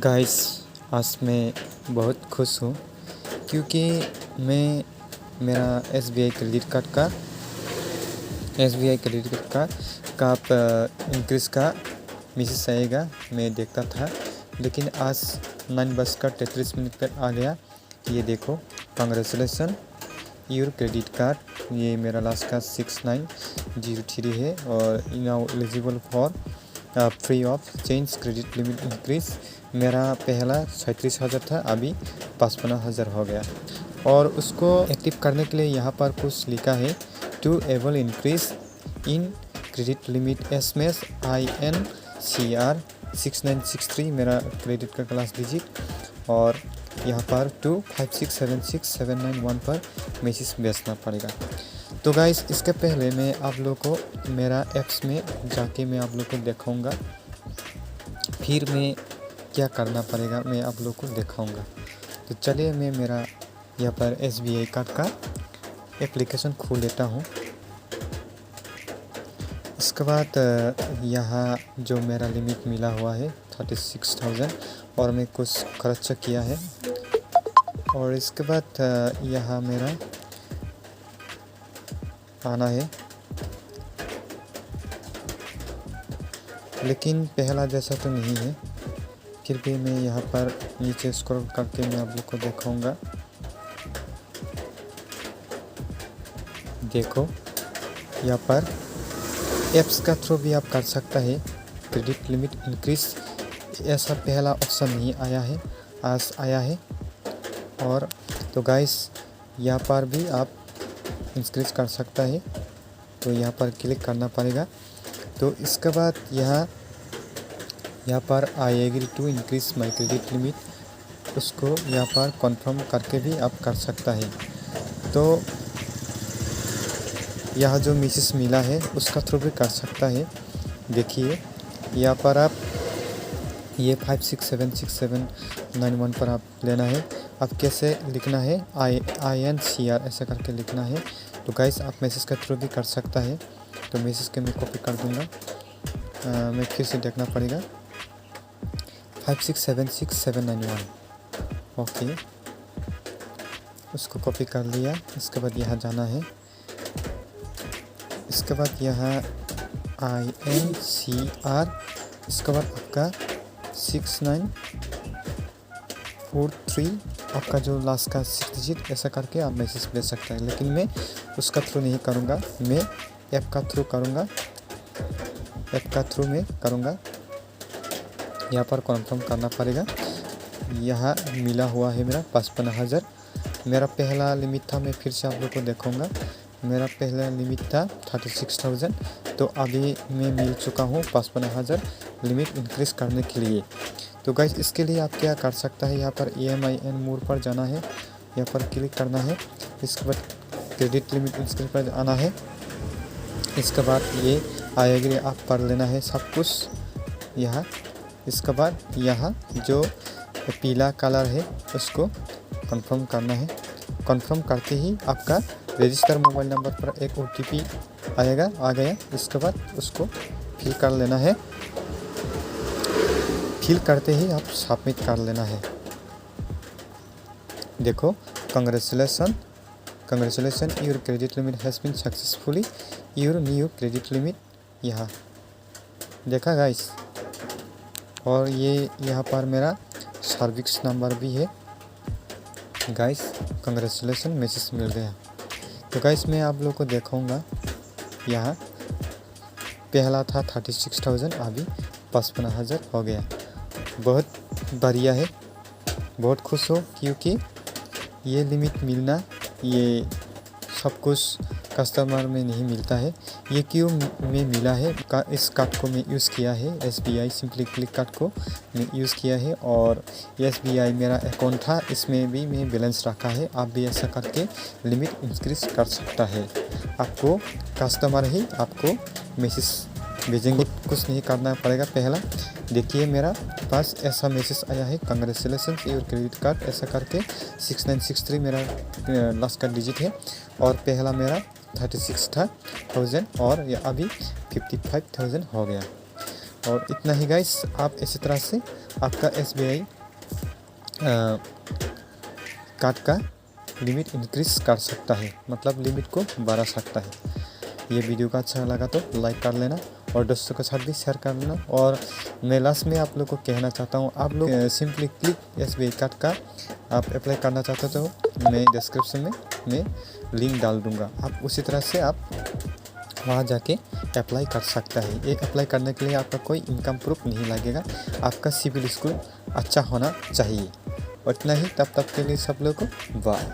Guys, आज मैं बहुत खुश हूँ क्योंकि मैं मेरा एसबीआई क्रेडिट कार्ड का इंक्रीज़ का मैसेज आएगा मैं देखता था, लेकिन आज 9:33 पर आ गया। ये देखो, कांग्रेचुलेसन योर क्रेडिट कार्ड। ये मेरा लास्ट का 6903 है और now eligible for free of change credit limit increase. मेरा पहला 37,000 था, अभी 55,000 हो गया। और उसको एक्टिव करने के लिए यहाँ पर कुछ लिखा है, to able increase in credit limit SMS INCR 6963 मेरा क्रेडिट का क्लास डिजिट, और यहाँ पर 25676791 पर मैसेज भेजना पड़ेगा। तो गाइस, इसके पहले मैं आप लोग को मेरा ऐप्स में जाके मैं आप लोग को दिखाऊंगा, फिर मैं क्या करना पड़ेगा मैं आप लोग को दिखाऊंगा। तो चलिए मैं मेरा यहाँ पर SBI कार्ड का एप्लीकेशन खोल लेता हूँ। इसके बाद यहाँ जो मेरा लिमिट मिला हुआ है 36,000 और मैं कुछ खर्च किया है, और इसके बाद यहाँ मेरा आना है, लेकिन पहला जैसा तो नहीं है। फिर भी मैं यहाँ पर नीचे स्क्रॉल करके मैं आप लोग को दिखाऊंगा। देखो, यहाँ पर ऐप्स का थ्रू भी आप कर सकता है क्रेडिट लिमिट इंक्रीज। ऐसा पहला ऑप्शन नहीं आया है, आज आया है। और तो गाइस, यहाँ पर भी आप इंक्रीज कर सकता है, तो यहाँ पर क्लिक करना पड़ेगा। तो इसके बाद यहाँ पर I agree to increase my credit limit, उसको यहाँ पर कंफर्म करके भी आप कर सकता है। तो यह जो मैसेज मिला है उसका थ्रू भी कर सकता है। देखिए, यहाँ पर आप ये 567691 पर आप लेना है। अब कैसे लिखना है, INCR ऐसा करके लिखना है। तो गाइस, आप मैसेज का थ्रू भी कर सकता है। तो मैसेज के मैं कॉपी कर दूंगा, मैं फिर से देखना पड़ेगा 567691। ओके, उसको कॉपी कर लिया। इसके बाद यहाँ जाना है, इसके बाद यहाँ INCR, इसके बाद आपका 6943 आपका जो लास्ट का 6 डिजिट, ऐसा करके आप मैसेज भेज सकते हैं। लेकिन मैं उसका थ्रू नहीं करूँगा, मैं ऐप का थ्रू करूँगा। यहाँ पर कन्फर्म करना पड़ेगा। यहाँ मिला हुआ है मेरा 55,000। मेरा पहला लिमिट था, मैं फिर से आप लोग को देखूँगा। मेरा पहला लिमिट था 36,000, तो अभी मैं मिल चुका हूँ 55,000 लिमिट इंक्रीज़ करने के लिए। तो गाइस, इसके लिए आप क्या कर सकता है, यहाँ पर EMIN मोड पर जाना है, यहाँ पर क्लिक करना है। इसके बाद क्रेडिट लिमिट इंक्रीज पर आना है। इसके बाद ये आई एग्री आप पढ़ लेना है सब कुछ यहाँ। इसके बाद यहाँ जो पीला कलर है उसको कंफर्म करना है। कंफर्म करते ही आपका रजिस्टर मोबाइल नंबर पर एक OTP आएगा, आ गया। इसके बाद उसको फिल कर लेना है। फिल करते ही आप सबमिट कर लेना है। देखो, congratulation your credit limit has been successfully your new credit limit. यहाँ देखा गाइस, और ये यहाँ पर मेरा सर्विस नंबर भी है। गाइस, कांग्रेचुलेसन मैसेज मिल गया। तो गाइस, मैं आप लोग को दिखाऊंगा। यहाँ पहला था 36,000, अभी 55,000 हो गया। बहुत बढ़िया है, बहुत खुश हो, क्योंकि ये लिमिट मिलना, ये सब कुछ कस्टमर में नहीं मिलता है। ये क्यों में मिला है, इस कार्ड को मैं यूज़ किया है, SBI सिंपली क्लिक कार्ड को मैं यूज़ किया है, और SBI मेरा अकाउंट था, इसमें भी मैं बैलेंस रखा है। आप भी ऐसा करके लिमिट इंक्रीज कर सकता है। आपको कस्टमर ही आपको मैसेज भेजेंगे, कुछ नहीं करना पड़ेगा। पहला देखिए, मेरा पास ऐसा मैसेज आया है, कांग्रेचुलेसन योर क्रेडिट कार्ड ऐसा करके 6963 मेरा लास्ट का डिजिट है, और पहला मेरा 36,000 और ये अभी 55,000 हो गया। और इतना ही गाइस, आप इसी तरह से आपका SBI कार्ड का लिमिट इंक्रीज कर सकता है, मतलब लिमिट को बढ़ा सकता है। ये वीडियो का अच्छा लगा तो लाइक कर लेना और दोस्तों के साथ भी शेयर कर लेना। और मैं लास्ट में आप लोग को कहना चाहता हूँ, आप लोग सिंपली क्लिक SBI कार्ड का आप अप्लाई करना चाहते हो तो मैं डिस्क्रिप्शन में मैं लिंक डाल दूँगा, आप उसी तरह से आप वहाँ जाके अप्लाई कर सकता है। ये अप्लाई करने के लिए आपका कोई इनकम प्रूफ नहीं लगेगा, आपका सिविल स्कोर अच्छा होना चाहिए। और इतना ही, तब तक के लिए सब लोग को बाय।